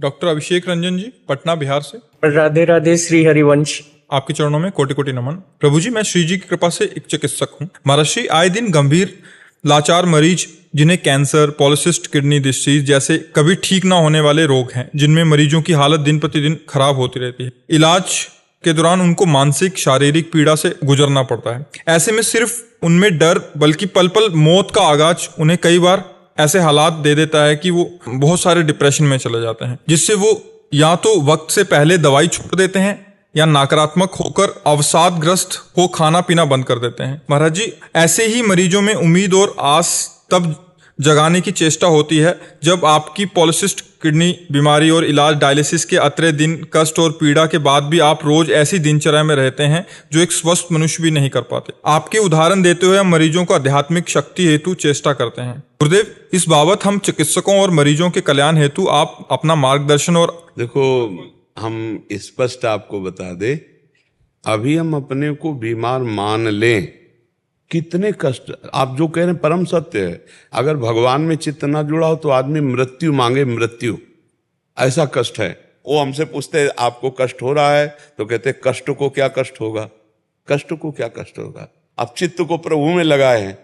Doctor अभिषेक रंजन जी, पटना बिहार से। राधे राधे श्री हरिवंश। आपके चरणों में कोटि कोटि नमन। प्रभु जी, मैं श्री जी की कृपा से एक चिकित्सक हूँ। महर्षि, आए दिन गंभीर लाचार मरीज जिन्हें कैंसर, पॉलिसिस्ट किडनी डिसीज जैसे कभी ठीक ना होने वाले रोग हैं, जिनमें मरीजों की हालत दिन प्रतिदिन खराब होती रहती है। इलाज के दौरान उनको मानसिक शारीरिक पीड़ा से गुजरना पड़ता है। ऐसे में सिर्फ उनमें डर बल्कि पल पल मौत का आगाज उन्हें कई बार ऐसे हालात दे देता है कि वो बहुत सारे डिप्रेशन में चले जाते हैं, जिससे वो या तो वक्त से पहले दवाई छोड़ देते हैं या नकारात्मक होकर अवसादग्रस्त हो खाना पीना बंद कर देते हैं। महाराज जी, ऐसे ही मरीजों में उम्मीद और आस तब जगाने की चेष्टा होती है जब आपकी पॉलिसिस्ट किडनी बीमारी और इलाज डायलिसिस के अतरे दिन कष्ट और पीड़ा के बाद भी आप रोज ऐसी दिनचर्या में रहते हैं जो एक स्वस्थ मनुष्य भी नहीं कर पाते। आपके उदाहरण देते हुए हम मरीजों को आध्यात्मिक शक्ति हेतु चेष्टा करते हैं। गुरुदेव, इस बाबत हम चिकित्सकों और मरीजों के कल्याण हेतु आप अपना मार्गदर्शन और देखो, हम स्पष्ट आपको बता दे, अभी हम अपने को बीमार मान लें, कितने कष्ट आप जो कह रहे हैं परम सत्य है। अगर भगवान में चित्त ना जुड़ा हो तो आदमी मृत्यु मांगे, मृत्यु ऐसा कष्ट है। वो हमसे पूछते आपको कष्ट हो रहा है, तो कहते कष्ट को क्या कष्ट होगा, कष्ट को क्या कष्ट होगा। आप चित्त को प्रभु में लगाए हैं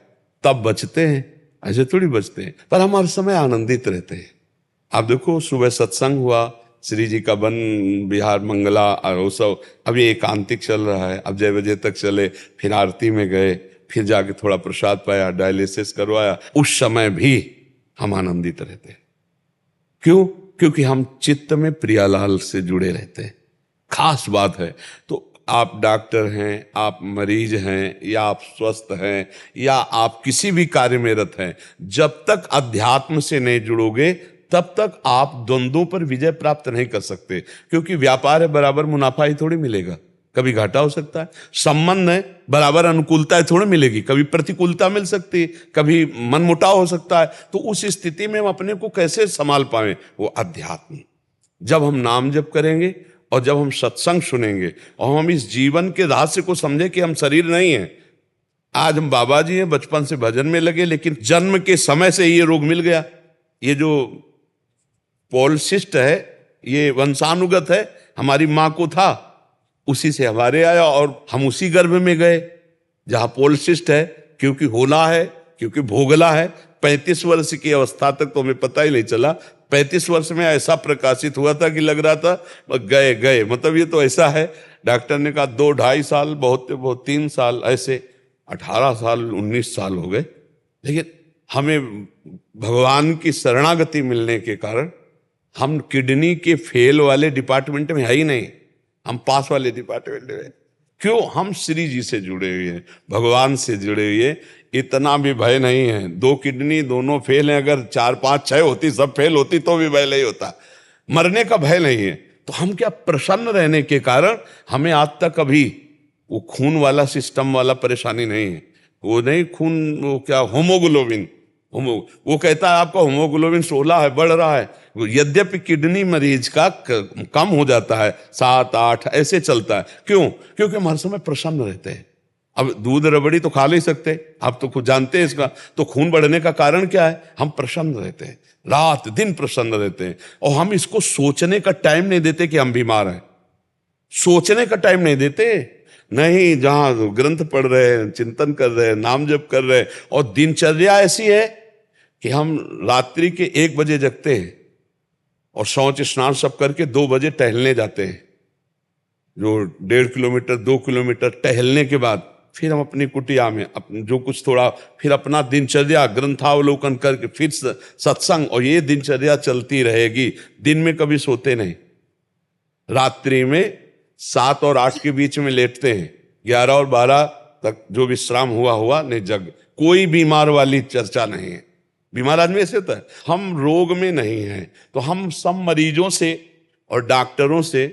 तब बचते हैं, ऐसे थोड़ी बचते हैं। पर हम हर समय आनंदित रहते हैं। आप देखो, सुबह सत्संग हुआ, श्री जी का वन बिहार मंगला उत्सव अभी एकांतिक चल रहा है, अब 6 बजे तक चले, फिर आरती में गए, फिर जाके थोड़ा प्रसाद पाया, डायलिसिस करवाया। उस समय भी हम आनंदित रहते हैं। क्यों? क्योंकि हम चित्त में प्रियालाल से जुड़े रहते हैं। खास बात है। तो आप डॉक्टर हैं, आप मरीज हैं, या आप स्वस्थ हैं, या आप किसी भी कार्य में रत हैं, जब तक अध्यात्म से नहीं जुड़ोगे तब तक आप द्वंद्वों पर विजय प्राप्त नहीं कर सकते। क्योंकि व्यापार है, बराबर मुनाफा ही थोड़ी मिलेगा, कभी घाटा हो सकता है। संबंध है, बराबर अनुकूलता थोड़ी मिलेगी, कभी प्रतिकूलता मिल सकती है, कभी मनमुटाव हो सकता है। तो उस स्थिति में हम अपने को कैसे संभाल पाए? वो अध्यात्म। जब हम नाम जप करेंगे और जब हम सत्संग सुनेंगे और हम इस जीवन के रहस्य को समझे कि हम शरीर नहीं है। आज हम बाबा जी हैं, बचपन से भजन में लगे, लेकिन जन्म के समय से ये रोग मिल गया। ये जो पॉलिसिस्ट है, ये वंशानुगत है, हमारी माँ को था, उसी से हमारे आया और हम उसी गर्भ में गए जहां पॉलिसिस्ट है। क्योंकि होना है, क्योंकि भोगला है। 35 वर्ष की अवस्था तक तो हमें पता ही नहीं चला। 35 वर्ष में ऐसा प्रकाशित हुआ था कि लग रहा था गए गए, मतलब ये तो ऐसा है। डॉक्टर ने कहा 2-2.5 साल, बहुत 3 साल, ऐसे 18 साल 19 साल हो गए। लेकिन हमें भगवान की शरणागति मिलने के कारण हम किडनी के फेल वाले डिपार्टमेंट में है ही नहीं, हम पास वाले डिपार्टमेंट में। क्यों? हम श्री जी से जुड़े हुए हैं, भगवान से जुड़े हुए। इतना भी भय नहीं है। 2 किडनी दोनों फेल हैं, अगर 4, 5, 6 होती, सब फेल होती, तो भी भय नहीं होता। मरने का भय नहीं है। तो हम क्या, प्रसन्न रहने के कारण हमें आज तक कभी वो खून वाला सिस्टम वाला परेशानी नहीं है। वो नहीं खून, वो क्या, होमोग्लोबिन, वो कहता है आपका होमोग्लोबिन 16 है, बढ़ रहा है। यद्यपि किडनी मरीज का कम हो जाता है, 7, 8 ऐसे चलता है। क्यों? क्योंकि हम हर समय प्रसन्न रहते हैं। अब दूध रबड़ी तो खा नहीं सकते, आप तो खुद जानते हैं इसका। तो खून बढ़ने का कारण क्या है? हम प्रसन्न रहते हैं, रात दिन प्रसन्न रहते हैं। और हम इसको सोचने का टाइम नहीं देते कि हम बीमार हैं। सोचने का टाइम नहीं देते। नहीं, जहां ग्रंथ पढ़ रहे हैं, चिंतन कर रहे हैं, नाम जप कर रहे हैं, और दिनचर्या ऐसी है कि हम रात्रि के 1 बजे जगते हैं और शौच स्नान सब करके 2 बजे टहलने जाते हैं। जो 1.5 किलोमीटर 2 किलोमीटर टहलने के बाद फिर हम अपनी कुटिया में जो कुछ थोड़ा, फिर अपना दिनचर्या ग्रंथावलोकन करके फिर सत्संग, और ये दिनचर्या चलती रहेगी। दिन में कभी सोते नहीं, रात्रि में 7 और 8 के बीच में लेटते हैं, 11 और 12 तक जो विश्राम हुआ नहीं, जग। कोई बीमार वाली चर्चा नहीं है। बीमार आदमी ऐसे होता है। हम रोग में नहीं हैं। तो हम सब मरीजों से और डॉक्टरों से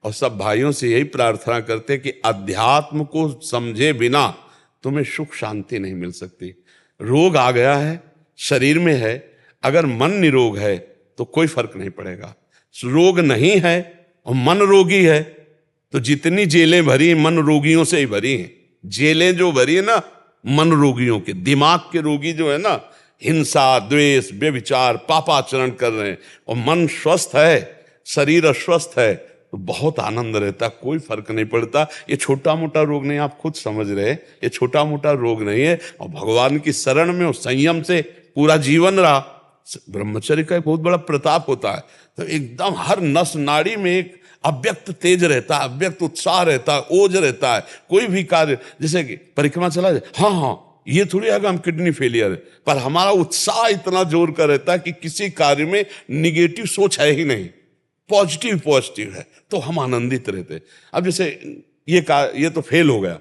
और सब भाइयों से यही प्रार्थना करते हैं कि अध्यात्म को समझे बिना तुम्हें सुख शांति नहीं मिल सकती। रोग आ गया है, शरीर में है, अगर मन निरोग है तो कोई फर्क नहीं पड़ेगा। रोग नहीं है और मन रोगी है तो जितनी जेलें भरी मन रोगियों से ही भरी हैं। जेलें जो भरी है ना मन रोगियों के, दिमाग के रोगी जो है ना, हिंसा, द्वेष, व्यभिचार, पापाचरण कर रहे हैं, और मन स्वस्थ है, शरीर अस्वस्थ है तो बहुत आनंद रहता, कोई फर्क नहीं पड़ता। ये छोटा मोटा रोग नहीं, आप खुद समझ रहे हैं, ये छोटा मोटा रोग नहीं है। और भगवान की शरण में और संयम से पूरा जीवन रहा। ब्रह्मचर्य का एक बहुत बड़ा प्रताप होता है, तो एकदम हर नस नाड़ी में एक अव्यक्त तेज रहता है, अव्यक्त उत्साह रहता है, ओज रहता है। कोई भी कार्य, जैसे कि परिक्रमा चला जाए, हाँ ये थोड़ी है कि हम किडनी फेलियर है, पर हमारा उत्साह इतना जोर का रहता है कि किसी कार्य में निगेटिव सोच है ही नहीं, पॉजिटिव है, तो हम आनंदित रहते। अब जैसे ये तो फेल हो गया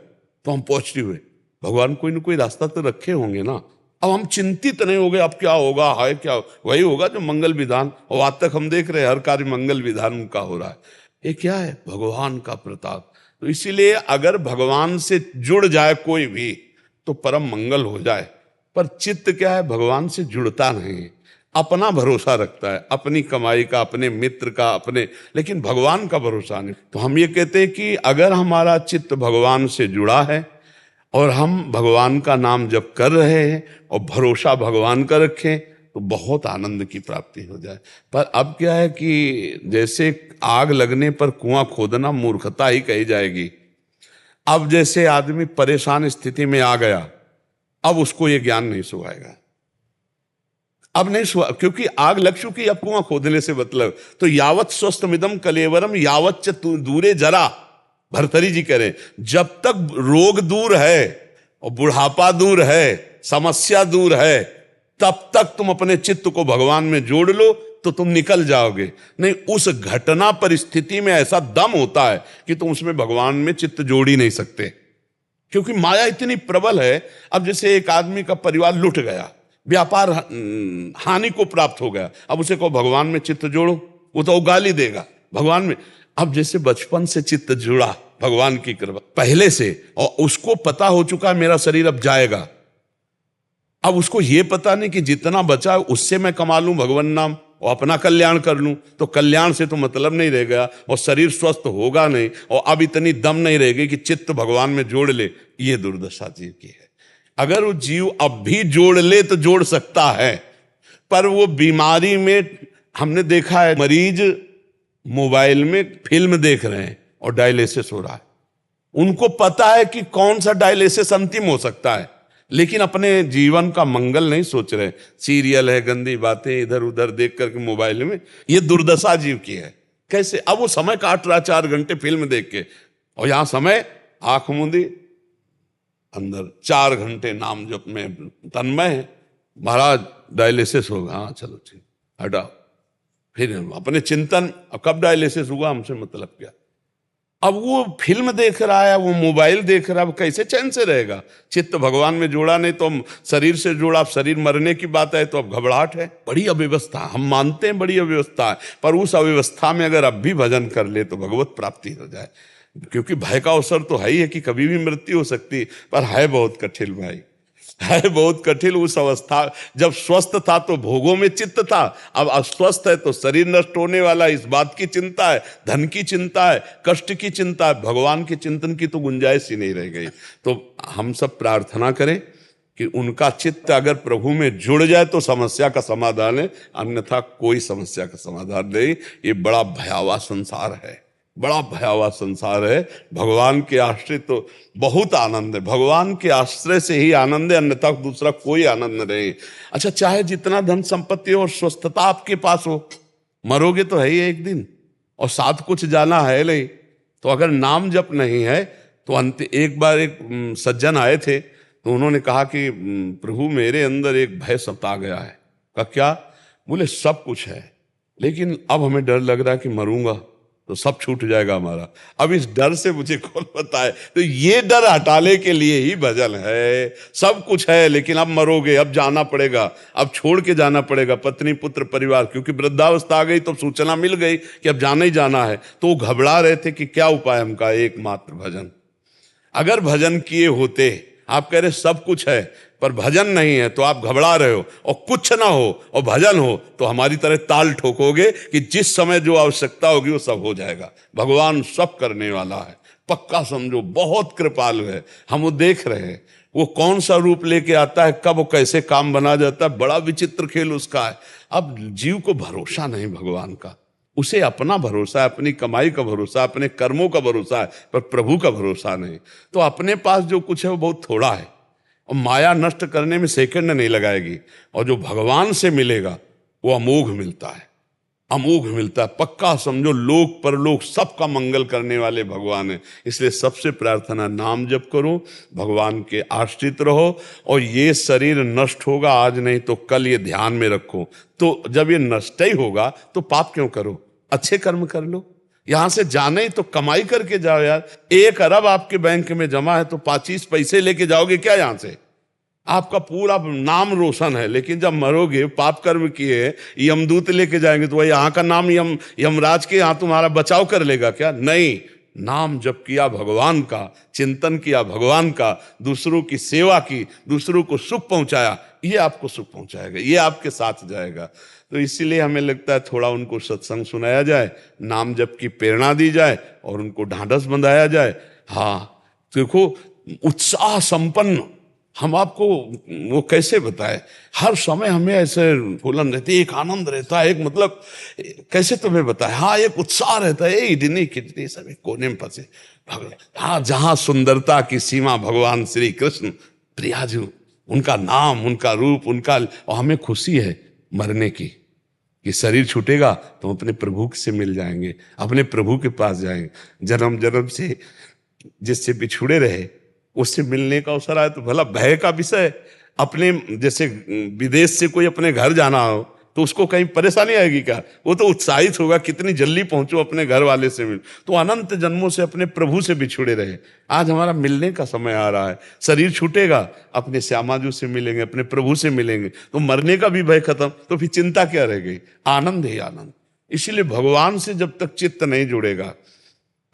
तो हम पॉजिटिव है, भगवान कोई ना कोई रास्ता तो रखे होंगे ना। अब हम चिंतित नहीं हो गए अब क्या होगा, हाय क्या, वही होगा जो मंगल विधान, और आज तक हम देख रहे हैं हर कार्य मंगल विधान का हो रहा है। ये क्या है? भगवान का प्रताप। तो इसीलिए अगर भगवान से जुड़ जाए कोई भी तो परम मंगल हो जाए। पर चित्त क्या है? भगवान से जुड़ता नहीं, अपना भरोसा रखता है, अपनी कमाई का, अपने मित्र का, अपने, लेकिन भगवान का भरोसा नहीं। तो हम ये कहते हैं कि अगर हमारा चित्त भगवान से जुड़ा है और हम भगवान का नाम जप कर रहे हैं और भरोसा भगवान का रखें तो बहुत आनंद की प्राप्ति हो जाए। पर अब क्या है कि जैसे आग लगने पर कुआं खोदना मूर्खता ही कही जाएगी। अब जैसे आदमी परेशान स्थिति में आ गया, अब उसको ये ज्ञान नहीं सुहाएगा, अब नहीं सुहा, क्योंकि आग लग चुकी, अब कुआं खोदने से मतलब। तो यावत स्वस्थमिदम कलेवरम यावत च दूरे जरा, भर्तरी जी कह रहे हैं, जब तक रोग दूर है और बुढ़ापा दूर है, समस्या दूर है, तब तक तुम अपने चित्त को भगवान में जोड़ लो तो तुम निकल जाओगे। नहीं, उस घटना परिस्थिति में ऐसा दम होता है कि तुम उसमें भगवान में चित्त जोड़ ही नहीं सकते, क्योंकि माया इतनी प्रबल है। अब जैसे एक आदमी का परिवार लुट गया, व्यापार हानि को प्राप्त हो गया, अब उसे कहो भगवान में चित्त जोड़ो, वो तो गाली देगा भगवान में। अब जैसे बचपन से चित्त जुड़ा भगवान की कृपा पहले से, और उसको पता हो चुका है मेरा शरीर अब जाएगा, अब उसको ये पता नहीं कि जितना बचा उससे मैं कमा लूं भगवान नाम और अपना कल्याण कर लूं, तो कल्याण से तो मतलब नहीं रह गया और शरीर स्वस्थ होगा नहीं, और अब इतनी दम नहीं रहेगी कि चित्त भगवान में जोड़ ले। ये दुर्दशा जीव की है। अगर वो जीव अब भी जोड़ ले तो जोड़ सकता है, पर वो बीमारी में हमने देखा है मरीज मोबाइल में फिल्म देख रहे हैं और डायलिसिस हो रहा है, उनको पता है कि कौन सा डायलिसिस अंतिम हो सकता है, लेकिन अपने जीवन का मंगल नहीं सोच रहे। सीरियल है, गंदी बातें इधर उधर देख करके मोबाइल में, ये दुर्दशा जीव की है। कैसे? अब वो समय काट रहा 4 घंटे फिल्म देख के, और यहां समय आंख मूंदी अंदर 4 घंटे नाम जप में तन्मय है। महाराज डायलिसिस होगा, हाँ चलो ठीक, हटाओ, फिर अपने चिंतन, कब डायलिसिस हुआ हमसे मतलब क्या। अब वो फिल्म देख रहा है, वो मोबाइल देख रहा है, वो कैसे चैन से रहेगा? चित्त भगवान में जोड़ा नहीं, तो हम शरीर से जोड़ा, अब शरीर मरने की बात है तो अब घबराहट है, बड़ी अव्यवस्था। हम मानते हैं बड़ी अव्यवस्था है, पर उस अव्यवस्था में अगर अब भी भजन कर ले तो भगवत प्राप्ति हो जाए। क्योंकि भय का अवसर तो है ही है कि कभी भी मृत्यु हो सकती, पर है बहुत कठिन भाई, है बहुत कठिन। उस अवस्था जब स्वस्थ था तो भोगों में चित्त था, अब अस्वस्थ है तो शरीर नष्ट होने वाला, इस बात की चिंता है, धन की चिंता है, कष्ट की चिंता है, भगवान के चिंतन की तो गुंजाइश ही नहीं रह गई। तो हम सब प्रार्थना करें कि उनका चित्त अगर प्रभु में जुड़ जाए तो समस्या का समाधान है, अन्यथा कोई समस्या का समाधान नहीं। ये बड़ा भयावह संसार है, बड़ा भयावह संसार है। भगवान के आश्रय तो बहुत आनंद है, भगवान के आश्रय से ही आनंद है, अन्यथा दूसरा कोई आनंद नहीं। अच्छा, चाहे जितना धन संपत्ति और स्वस्थता आपके पास हो, मरोगे तो है ही एक दिन, और साथ कुछ जाना है नहीं। तो अगर नाम जप नहीं है तो अंत, एक बार एक सज्जन आए थे तो उन्होंने कहा कि प्रभु मेरे अंदर एक भय सता गया है। कहा क्या? बोले सब कुछ है, लेकिन अब हमें डर लग रहा है कि मरूंगा तो सब छूट जाएगा हमारा। अब इस डर से मुझे कौन बताए? तो ये डर हटाने के लिए ही भजन है। सब कुछ है लेकिन अब मरोगे, अब जाना पड़ेगा, अब छोड़ के जाना पड़ेगा पत्नी पुत्र परिवार, क्योंकि वृद्धावस्था आ गई तो सूचना मिल गई कि अब जाना ही जाना है। तो वो घबरा रहे थे कि क्या उपाय हमका? एकमात्र भजन। अगर भजन किए होते, आप कह रहे सब कुछ है पर भजन नहीं है, तो आप घबरा रहे हो, और कुछ ना हो और भजन हो तो हमारी तरह ताल ठोकोगे कि जिस समय जो आवश्यकता होगी वो सब हो जाएगा। भगवान सब करने वाला है, पक्का समझो, बहुत कृपालु है। हम वो देख रहे हैं, वो कौन सा रूप लेके आता है, कब वो कैसे काम बना जाता है, बड़ा विचित्र खेल उसका है। अब जीव को भरोसा नहीं भगवान का, उसे अपना भरोसा है, अपनी कमाई का भरोसा, अपने कर्मों का भरोसा है, पर प्रभु का भरोसा नहीं। तो अपने पास जो कुछ है वो बहुत थोड़ा है और माया नष्ट करने में सेकंड नहीं लगाएगी। और जो भगवान से मिलेगा वो अमोघ मिलता है, अमोघ मिलता है। पक्का समझो, लोक परलोक सबका मंगल करने वाले भगवान है। इसलिए सबसे प्रार्थना, नाम जप करो, भगवान के आश्रित रहो। और ये शरीर नष्ट होगा, आज नहीं तो कल, ये ध्यान में रखो। तो जब ये नष्ट ही होगा तो पाप क्यों करो, अच्छे कर्म कर लो। यहां से जाने ही तो कमाई करके जाओ यार। 1 अरब आपके बैंक में जमा है तो 25 पैसे लेके जाओगे क्या यहां से? आपका पूरा नाम रोशन है, लेकिन जब मरोगे, पाप कर्म किए, यमदूत लेके जाएंगे तो वही यहाँ का नाम यमराज के यहाँ तुम्हारा बचाव कर लेगा क्या? नहीं, नाम जप किया भगवान का, चिंतन किया भगवान का, दूसरों की सेवा की, दूसरों को सुख पहुंचाया, ये आपको सुख पहुंचाएगा, ये आपके साथ जाएगा। तो इसीलिए हमें लगता है थोड़ा उनको सत्संग सुनाया जाए, नाम जप की प्रेरणा दी जाए और उनको ढांढस बंधाया जाए। हाँ देखो, उत्साह संपन्न हम आपको वो कैसे बताए, हर समय हमें ऐसे फूलन रहती है, एक आनंद रहता है, एक मतलब कैसे तुम्हें बताए, हाँ एक उत्साह रहता है, इतनी कितनी सब एक कोने में फंसे भगवान। हाँ, जहाँ सुंदरता की सीमा भगवान श्री कृष्ण प्रियाजू, उनका नाम, उनका रूप, उनका, और हमें खुशी है मरने की कि शरीर छूटेगा तो अपने प्रभु से मिल जाएंगे, अपने प्रभु के पास जाएंगे। जन्म जन्म से जिससे बिछुड़े रहे उससे मिलने का अवसर आया तो भला भय का विषय। अपने जैसे विदेश से कोई अपने घर जाना हो तो उसको कहीं परेशानी आएगी क्या? वो तो उत्साहित होगा, कितनी जल्दी पहुंचो अपने घर वाले से मिल। तो अनंत जन्मों से अपने प्रभु से बिछुड़े रहे, आज हमारा मिलने का समय आ रहा है। शरीर छूटेगा, अपने श्यामाजू से मिलेंगे, अपने प्रभु से मिलेंगे, तो मरने का भी भय खत्म, तो फिर चिंता क्या रह गई? आनंद ही आनंद। इसीलिए भगवान से जब तक चित्त नहीं जुड़ेगा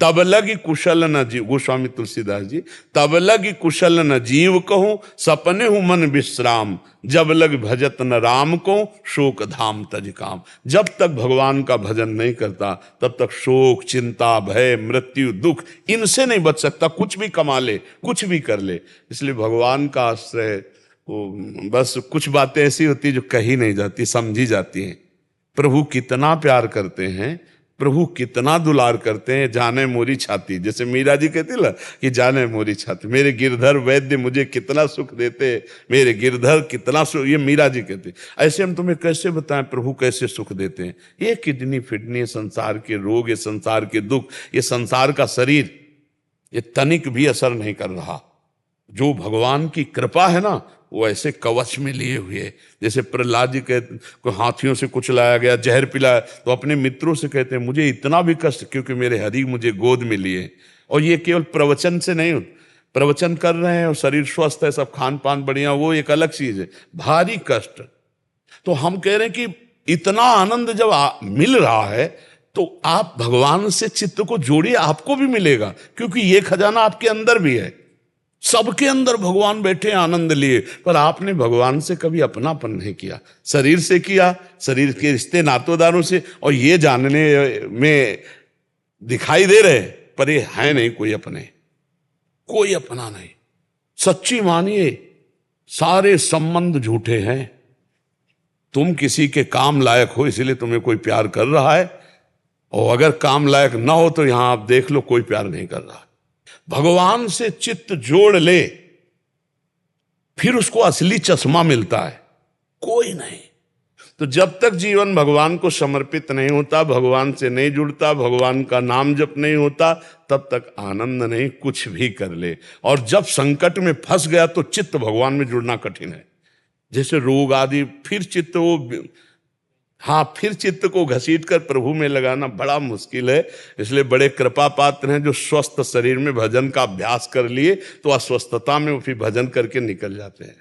तब लगी कुशल न जीव, गोस्वामी तुलसीदास जी, तब लगी कुशल न जीव कहूं, सपने हूं मन विश्राम, जब लग भजत न राम को, शोक धाम तज काम। जब तक भगवान का भजन नहीं करता तब तक शोक, चिंता, भय, मृत्यु, दुख, इनसे नहीं बच सकता। कुछ भी कमा ले, कुछ भी कर ले। इसलिए भगवान का आश्रय, वो बस कुछ बातें ऐसी होती है जो कही नहीं जाती, समझी जाती हैं। प्रभु कितना प्यार करते हैं, प्रभु कितना दुलार करते हैं, जाने मोरी छाती, जैसे मीरा जी कहती ना कि जाने मोरी छाती, मेरे गिरधर वैद्य मुझे कितना सुख देते, मेरे गिरधर कितना सुख, ये मीरा जी कहती। ऐसे हम तुम्हें कैसे बताएं प्रभु कैसे सुख देते हैं? ये किडनी फिडनी, संसार के रोग, ये संसार के दुख, ये संसार का शरीर, ये तनिक भी असर नहीं कर रहा। जो भगवान की कृपा है ना, वो ऐसे कवच में लिए हुए, जैसे प्रहलाद जी कहते को हाथियों से कुछ लाया गया, जहर पिलाया, तो अपने मित्रों से कहते हैं मुझे इतना भी कष्ट क्योंकि मेरे हरि मुझे गोद में लिए। और ये केवल प्रवचन से नहीं, प्रवचन कर रहे हैं और शरीर स्वस्थ है, सब खान पान बढ़िया, वो एक अलग चीज है, भारी कष्ट। तो हम कह रहे हैं कि इतना आनंद जब मिल रहा है तो आप भगवान से चित्त को जोड़िए, आपको भी मिलेगा, क्योंकि ये खजाना आपके अंदर भी है। सबके अंदर भगवान बैठे आनंद लिए, पर आपने भगवान से कभी अपनापन नहीं किया, शरीर से किया, शरीर के रिश्ते नातोदारों से, और ये जानने में दिखाई दे रहे पर ये है नहीं कोई अपने, कोई अपना नहीं। सच्ची मानिए, सारे संबंध झूठे हैं। तुम किसी के काम लायक हो इसलिए तुम्हें कोई प्यार कर रहा है, और अगर काम लायक ना हो तो यहां आप देख लो कोई प्यार नहीं कर रहा। भगवान से चित्त जोड़ ले, फिर उसको असली चश्मा मिलता है, कोई नहीं। तो जब तक जीवन भगवान को समर्पित नहीं होता, भगवान से नहीं जुड़ता, भगवान का नाम जप नहीं होता, तब तक आनंद नहीं, कुछ भी कर ले। और जब संकट में फंस गया तो चित्त भगवान में जुड़ना कठिन है, जैसे रोग आदि, फिर चित्त वो, हाँ, फिर चित्त को घसीट कर प्रभु में लगाना बड़ा मुश्किल है। इसलिए बड़े कृपा पात्र हैं जो स्वस्थ शरीर में भजन का अभ्यास कर लिए तो अस्वस्थता में वो फिर भजन करके निकल जाते हैं।